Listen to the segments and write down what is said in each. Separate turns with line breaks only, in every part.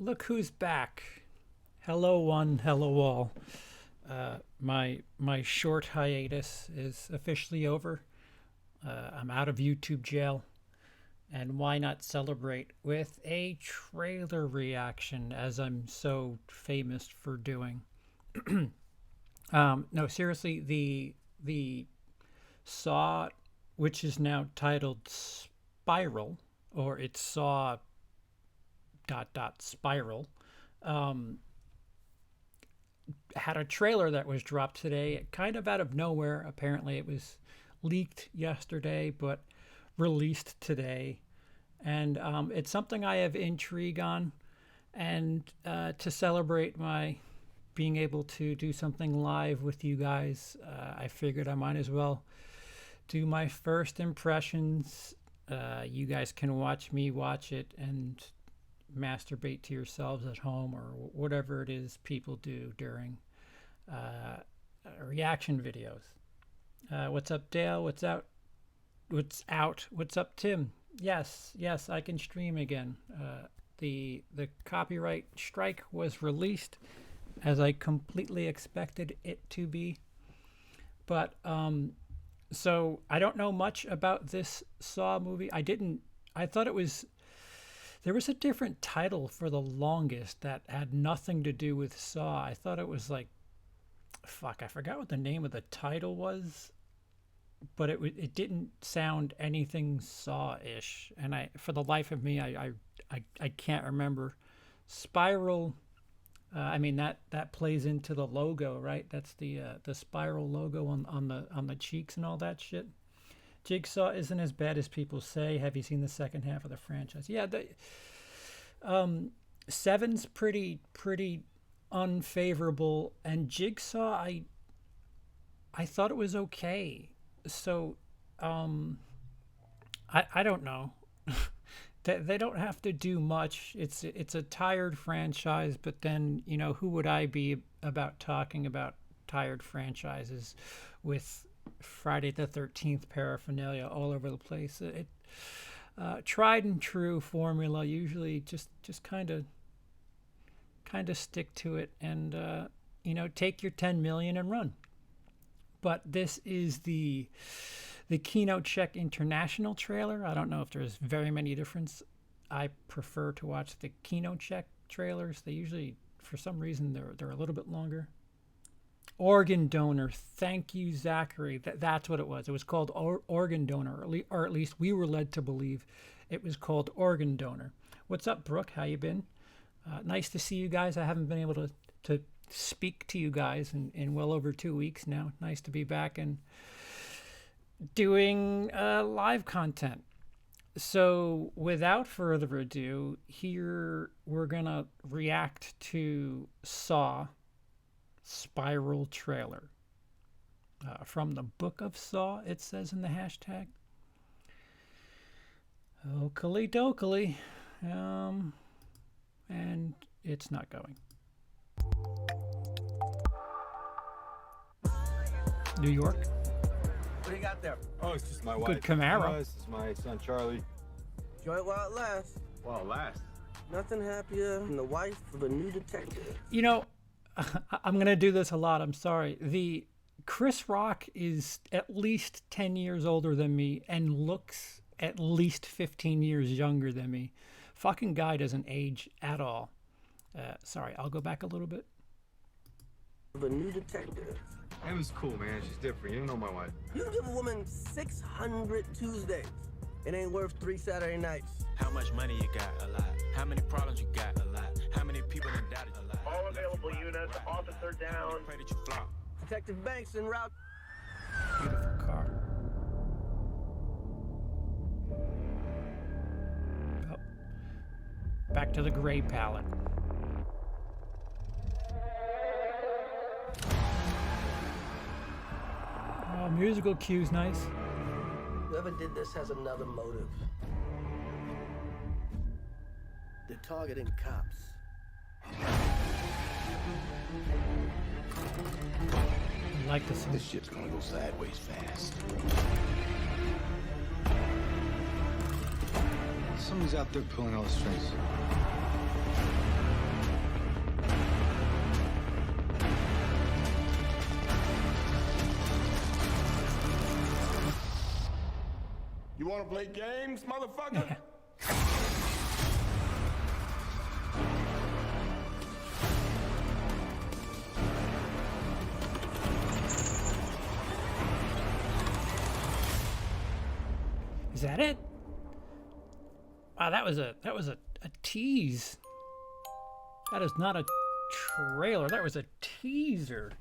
Look who's back. Hello one, hello all. My short hiatus is officially over. I'm out of YouTube jail. And why not celebrate with a trailer reaction, as I'm so famous for doing? No, seriously, the Saw, which is now titled Spiral, or it's Saw ... Spiral, had a trailer that was dropped today, kind of out of nowhere. Apparently, it was leaked yesterday, but released today, and it's something I have intrigue on. And to celebrate my being able to do something live with you guys, I figured I might as well do my first impressions. You guys can watch me watch it and masturbate to yourselves at home, or whatever it is people do during reaction videos. What's up, Dale? What's out? What's up, Tim? Yes, I can stream again. The copyright strike was released as I completely expected it to be. But so I don't know much about this Saw movie. I thought there was a different title for the longest that had nothing to do with Saw. I thought it was like, I forgot what the name of the title was, but it didn't sound anything Saw-ish, and for the life of me, I can't remember. Spiral, I mean that plays into the logo, right? That's the Spiral logo on the cheeks and all that shit. Jigsaw isn't as bad as people say. Have you seen the second half of the franchise? Yeah, Seven's pretty unfavorable, and Jigsaw, I thought it was okay. So I don't know. They don't have to do much. It's a tired franchise, but then, who would I be about talking about tired franchises with Friday the 13th paraphernalia all over the place? It tried and true formula. Usually just kind of stick to it and take your 10 million and run. But this is the Keynote Check International trailer. I don't know if there's very many difference. I prefer to watch the Keynote Check trailers. They usually, for some reason, they're a little bit longer. Organ donor. Thank you, Zachary. That's what it was. It was called organ donor, or at least we were led to believe it was called organ donor. What's up, Brooke? How you been? Nice to see you guys. I haven't been able to speak to you guys in well over 2 weeks now. Nice to be back and doing live content. So without further ado, here we're gonna react to Saw Spiral trailer from the Book of Saw, it says in the hashtag. Oakley dokley. And it's not going. New York.
What do you got there?
Oh, it's just my wife.
Good Camaro.
This is my son Charlie.
Enjoy it while it lasts.
While it lasts.
Nothing happier than the wife of a new detective.
I'm gonna do this a lot. I'm sorry. The Chris Rock is at least 10 years older than me and looks at least 15 years younger than me. Fucking guy doesn't age at all. Sorry, I'll go back a little bit.
The new detective.
It was cool, man. She's different. You don't know my wife.
You give a woman 600 Tuesdays. It ain't worth 3 Saturday nights.
How much money you got? A lot. How many problems you got? A lot. How many people done doubted? A lot.
All available units, officer down.
Pray that you flop.
Detective Banks en route.
Beautiful car. Oh. Back to the gray palette. Oh, musical cues, nice.
Whoever did this has another motive. They're targeting cops.
I like this.
This shit's gonna go sideways fast.
Somebody's out there pulling all the strings.
wanna play games, motherfucker?
Is that it? Wow, that was a tease. That is not a trailer. That was a teaser.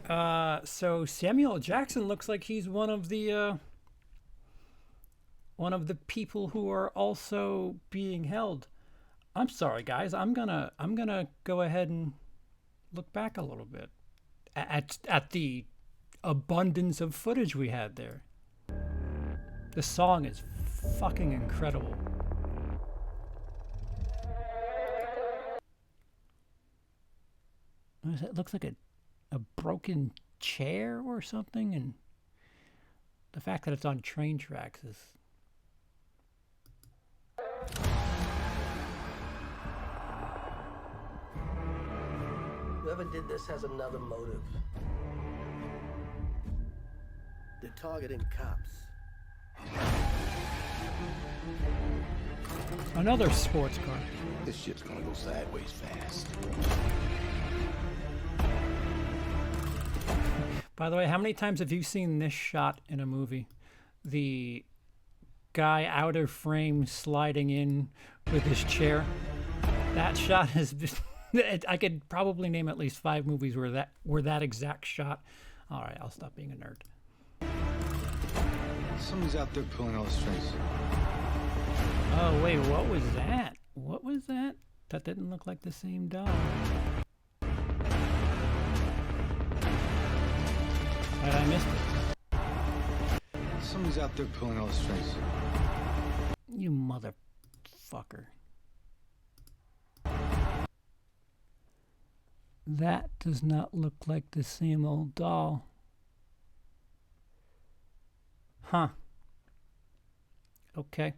So Samuel Jackson looks like he's one of the people who are also being held. I'm sorry, guys. I'm gonna go ahead and look back a little bit at the abundance of footage we had there. The song is fucking incredible. What is it? It looks like a broken chair or something, and the fact that it's on train tracks is...
Whoever did this has another motive. They're targeting cops.
Another sports car.
This shit's gonna go sideways fast.
By the way, how many times have you seen this shot in a movie? The guy out of frame sliding in with his chair. That shot has been... I could probably name at least 5 movies where that exact shot. All right, I'll stop being a nerd.
Somebody's out there pulling all the strings.
Oh, wait, what was that? What was that? That didn't look like the same doll. But I missed it.
Somebody's out there pulling all the strings.
You motherfucker. That does not look like the same old doll. Huh. Okay.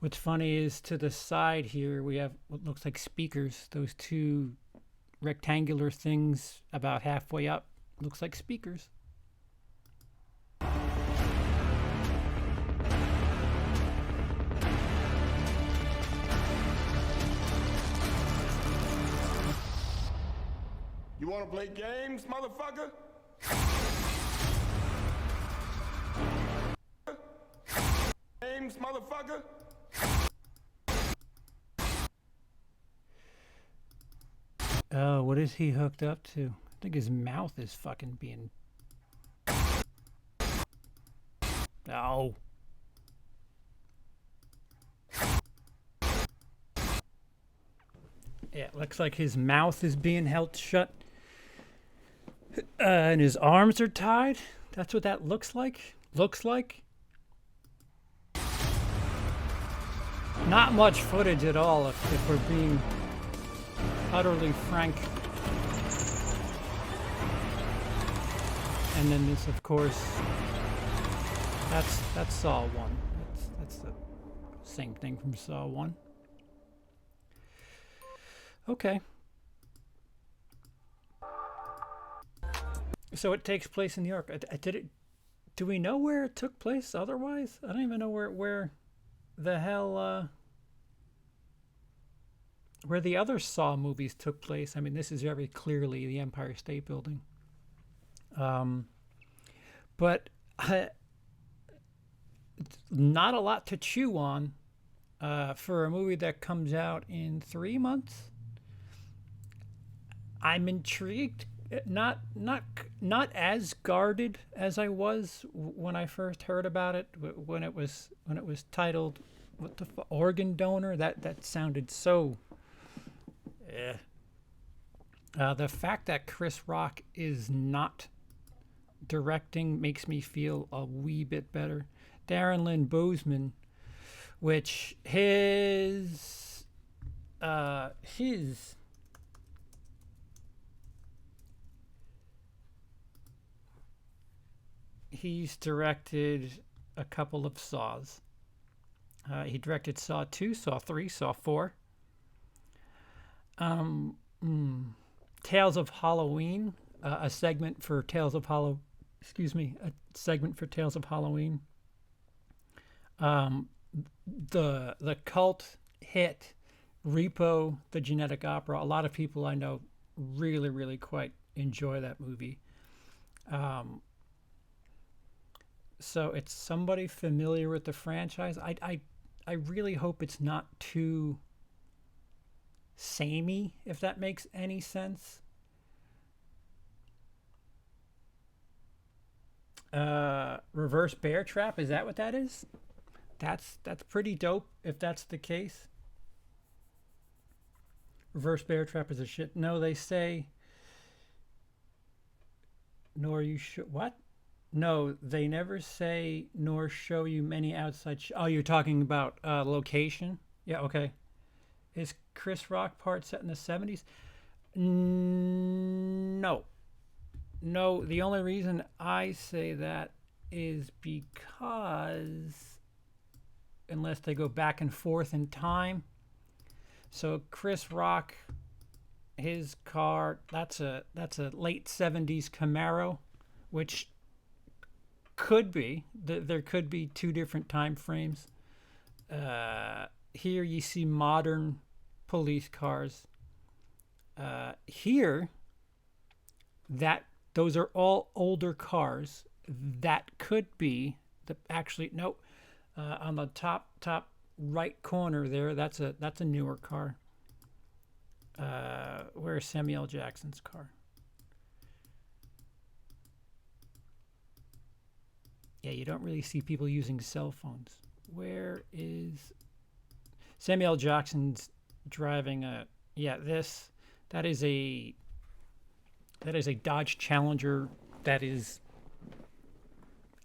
What's funny is to the side here we have what looks like speakers. Those 2 rectangular things about halfway up looks like speakers.
You wanna play games, motherfucker? Games, motherfucker?
Oh, what is he hooked up to? I think his mouth is fucking being... Oh. Yeah, it looks like his mouth is being held shut. And his arms are tied. That's what that looks like. Not much footage at all, if we're being utterly frank. And then this, of course, that's Saw 1. That's the same thing from Saw 1. Okay. So it takes place in New York. Do we know where it took place otherwise? I don't even know where the hell where the other Saw movies took place. I mean, this is very clearly the Empire State Building. But not a lot to chew on for a movie that comes out in 3 months. I'm intrigued. Not as guarded as I was when I first heard about it. When it was titled, what the organ donor. That sounded so. The fact that Chris Rock is not directing makes me feel a wee bit better. Darren Lynn Bousman, which he's directed a couple of Saws. He directed Saw 2, Saw 3, Saw 4. Tales of Halloween, a segment for Tales of excuse me, a segment for Tales of Halloween. The cult hit Repo, the Genetic Opera. A lot of people I know really, really quite enjoy that movie. So it's somebody familiar with the franchise. I really hope it's not too samey, if that makes any sense. Reverse Bear Trap, is that what that is? That's pretty dope if that's the case. Reverse Bear Trap is a shit. No, they say. Nor you should. What? No, they never say nor show you many outside. Oh, you're talking about location? Yeah, okay. Is Chris Rock part set in the 70s? No. No, the only reason I say that is because unless they go back and forth in time. So Chris Rock, his car, that's a late 70s Camaro, which could be, there could be two different time frames. Here you see modern police cars. Here, those are all older cars. That could be actually no. On the top right corner there, that's a newer car. Where's Samuel L. Jackson's car? Yeah, you don't really see people using cell phones. Where is Samuel L. Jackson's driving a? Yeah, that is a Dodge Challenger that is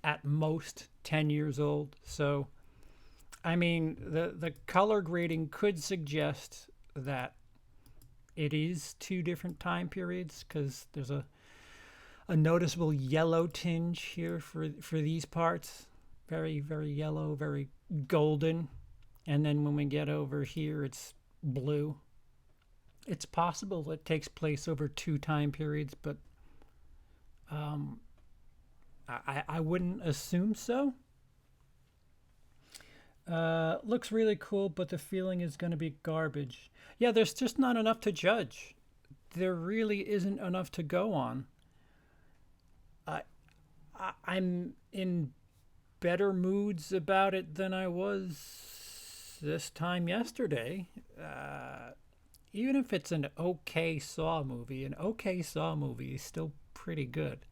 at most 10 years old. So, I mean, the color grading could suggest that it is two different time periods because there's a noticeable yellow tinge here for these parts. Very, very yellow, very golden. And then when we get over here, it's blue. It's possible it takes place over two time periods, but I wouldn't assume so. Looks really cool, but the feeling is going to be garbage. Yeah, there's just not enough to judge. There really isn't enough to go on. I'm in better moods about it than I was this time yesterday. Even if it's an okay Saw movie, is still pretty good.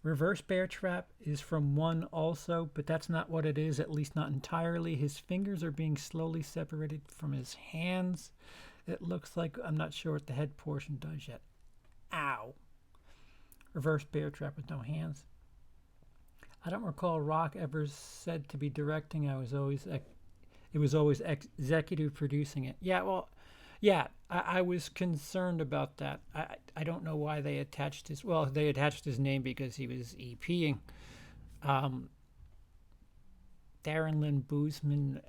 Reverse Bear Trap is from 1 also, but that's not what it is, at least not entirely. His fingers are being slowly separated from his hands. It looks like, I'm not sure what the head portion does yet. Ow. Reverse Bear Trap with no hands. I don't recall Rock ever said to be directing. It was always executive producing it. Yeah, well, yeah, I was concerned about that. I don't know why they attached they attached his name because he was EPing. Darren Lynn Boozman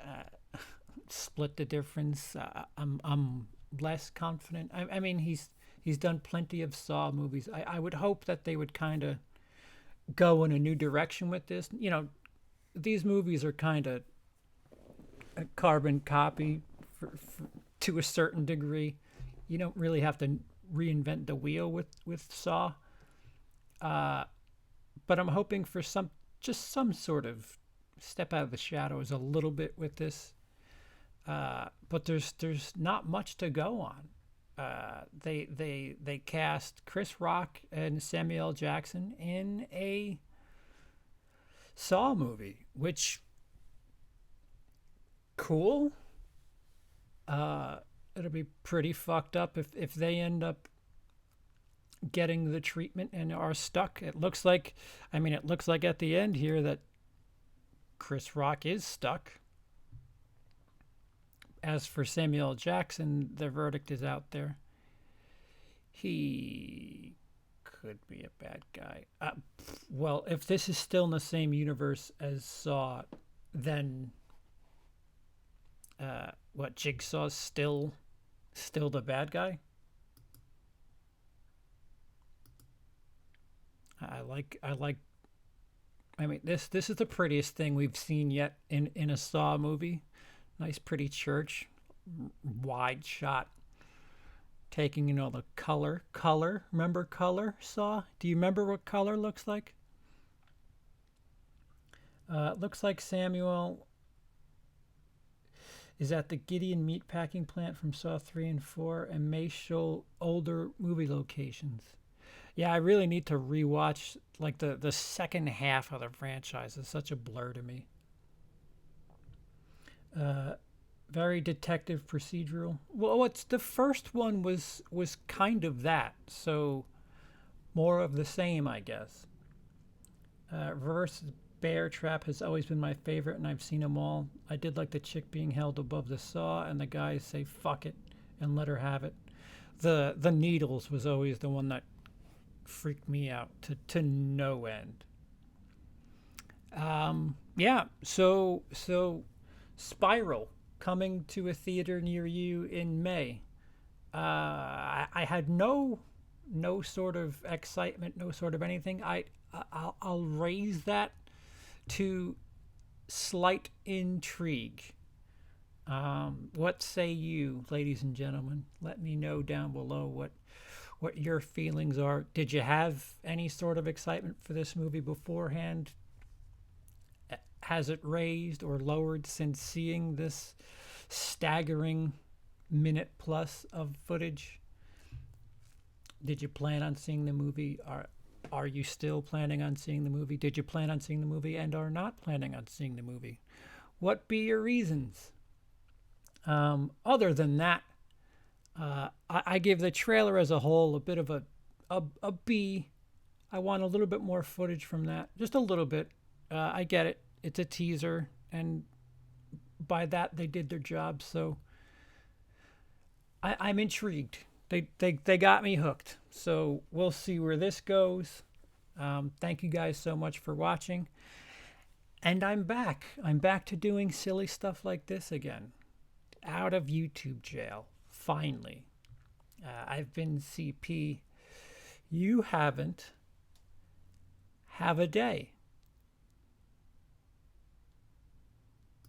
split the difference. I'm less confident. I mean, he's done plenty of Saw movies. I would hope that they would kind of go in a new direction with this. You know, these movies are kind of a carbon copy to a certain degree. You don't really have to reinvent the wheel with Saw. But I'm hoping for some sort of step out of the shadows a little bit with this. But there's not much to go on. They cast Chris Rock and Samuel L. Jackson in a Saw movie, which cool. It'll be pretty fucked up if they end up getting the treatment and are stuck. It looks like at the end here that Chris Rock is stuck. As for Samuel L. Jackson, the verdict is out there. He could be a bad guy. Well, if this is still in the same universe as Saw, then what, Jigsaw's still the bad guy? I like. I mean, this is the prettiest thing we've seen yet in a Saw movie. Nice, pretty church, wide shot, taking the color. Remember color, Saw? Do you remember what color looks like? Looks like Samuel is at the Gideon meatpacking plant from Saw 3 and 4 and may show older movie locations. Yeah, I really need to rewatch like the second half of the franchise. It's such a blur to me. Very detective procedural. Well, what's the first one was kind of that. So more of the same, I guess. Reverse Bear Trap has always been my favorite, and I've seen them all. I did like the chick being held above the saw, and the guys say "fuck it" and let her have it. The needles was always the one that freaked me out to no end. Yeah. So Spiral coming to a theater near you in May. I had no sort of excitement, no sort of anything. I'll raise that to slight intrigue. What say you, ladies and gentlemen? Let me know down below what your feelings are. Did you have any sort of excitement for this movie beforehand? Has it raised or lowered since seeing this staggering minute plus of footage? Did you plan on seeing the movie? Are you still planning on seeing the movie? Did you plan on seeing the movie and are not planning on seeing the movie? What be your reasons? Other than that, I give the trailer as a whole a bit of a B. I want a little bit more footage from that. Just a little bit. I get it. It's a teaser, and by that they did their job. So I'm intrigued. They got me hooked. So we'll see where this goes. Thank you guys so much for watching. And I'm back. I'm back to doing silly stuff like this again. Out of YouTube jail. Finally. I've been CP. You haven't. Have a day.